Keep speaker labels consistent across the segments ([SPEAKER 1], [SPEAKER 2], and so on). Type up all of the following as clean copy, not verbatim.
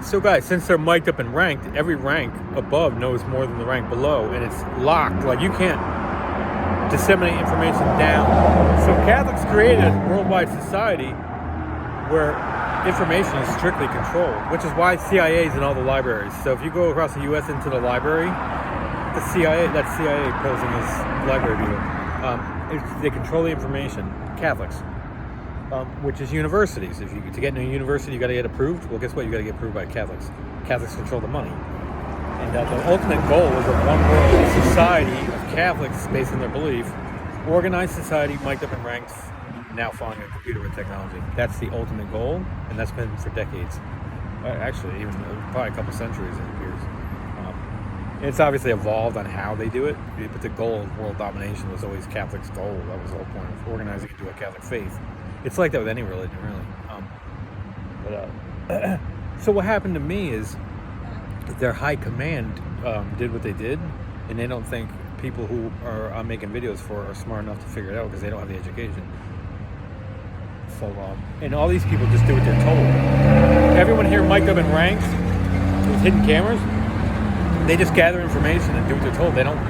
[SPEAKER 1] So guys, since they're mic'd up and ranked, every rank above knows more than the rank below, and it's locked. Like, you can't disseminate information down. So Catholics created a worldwide society where information is strictly controlled, which is why CIA is in all the libraries. So if you go across the U.S. into the library, that's CIA posing as library people. They control the information. Catholics. Which is universities. To get into a university, you got to get approved. Well, guess what? You got to get approved by Catholics. Catholics control the money. And the ultimate goal is a one-world society of Catholics based on their belief. Organized society, mic'd up and ranked, now following a computer with technology. That's the ultimate goal, and that's been for decades. Actually, even probably a couple centuries and years. It's obviously evolved on how they do it, but the goal of world domination was always Catholics' goal. That was the whole point of organizing into a Catholic faith. It's like that with any religion, really. So what happened to me is their high command did what they did, and they don't think people who I'm making videos for are smart enough to figure it out because they don't have the education. So, and all these people just do what they're told. Everyone here mic'd up and ranked with hidden cameras. They just gather information and do what they're told. They don't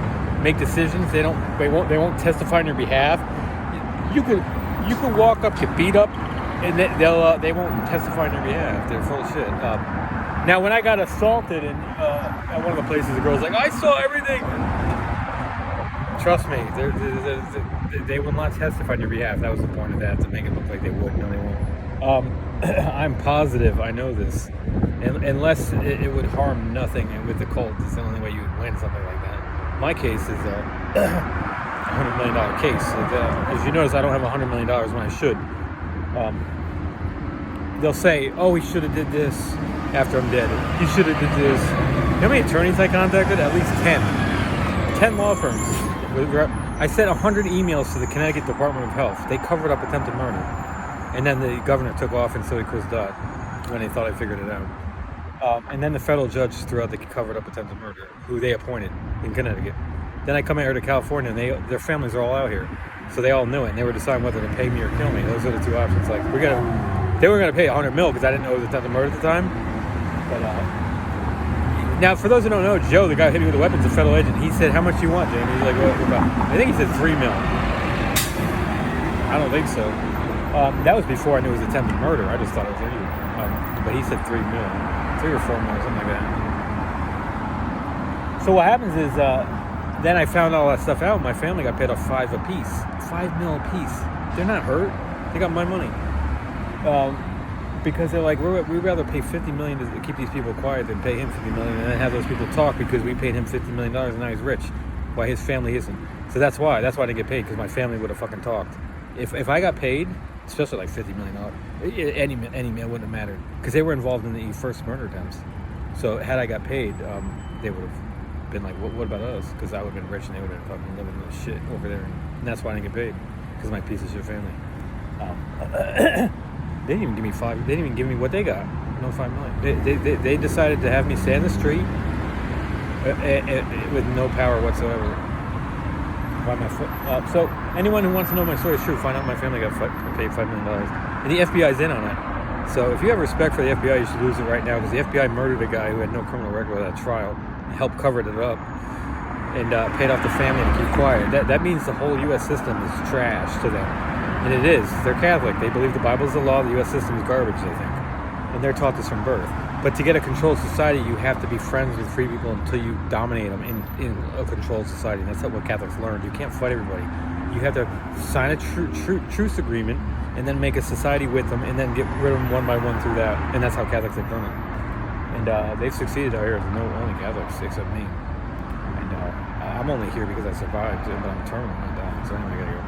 [SPEAKER 1] make decisions. They won't testify on your behalf. You could walk up, get beat up, and they won't testify on your behalf. They're full of shit. Now, when I got assaulted at one of the places, the girl's like, "I saw everything." Trust me, they will not testify on your behalf. That was the point of that, to make it look like they would. No, they won't. I'm positive. I know this. Unless it would harm nothing, and with the cult, it's the only way you would win something like that. My case is $100 million case. As you notice, I don't have $100 million when I should. They'll say, "Oh, he should have did this after I'm dead. He should have did this." You know how many attorneys I contacted? At least 10 law firms. I sent 100 emails to the Connecticut Department of Health. They covered up attempted murder, and then the governor took off, and so did Chris Dodd when they thought I figured it out. And then the federal judge threw out the covered up attempted murder, who they appointed in Connecticut. Then I come out here to California, and their families are all out here, so they all knew it, and they were deciding whether to pay me or kill me. Those are the two options. Like, they were gonna pay $100 million because I didn't know it was attempted murder at the time. But now, for those who don't know, Joe, the guy who hit me with the weapons, a federal agent, he said, "How much do you want, Jamie?" He's like, "What about?" I think he said $3 million. I don't think so. That was before I knew it was attempted murder. I just thought it was idiot. But he said $3 million, $3 or $4 million, something like that. So what happens is, then I found all that stuff out. My family got paid off $5 apiece, $5 million apiece. They're not hurt. They got my money. Because they're like, we'd rather pay $50 million to keep these people quiet than pay him $50 million and then have those people talk because we paid him $50 million and now he's rich. Why his family isn't. So that's why I didn't get paid, because my family would have fucking talked. If I got paid, especially like $50 million, any man wouldn't have mattered, because they were involved in the first murder attempts. So had I got paid, they would have been like, what about us? Because I would have been rich and they would have been fucking living in the shit over there. And that's why I didn't get paid, because of my piece of shit family. They didn't even give me $5. They didn't even give me what they got. No $5 million. They decided to have me stay in the street with no power whatsoever. By my foot. So anyone who wants to know my story is true. Find out my family got paid $5 million, and the FBI's in on it. So if you have respect for the FBI, you should lose it right now, because the FBI murdered a guy who had no criminal record without a trial, helped cover it up, and paid off the family to keep quiet. That means the whole U.S. system is trash to them. And it is. They're Catholic. They believe the Bible is the law. The U.S. system is garbage, they think. And they're taught this from birth. But to get a controlled society, you have to be friends with free people until you dominate them in a controlled society. And that's what Catholics learned. You can't fight everybody. You have to sign a truce agreement and then make a society with them and then get rid of them one by one through that. And that's how Catholics have done it. And they've succeeded out here. There's no only Catholics except me. And I'm only here because I survived, but I'm terminal. So anyway, I gotta go.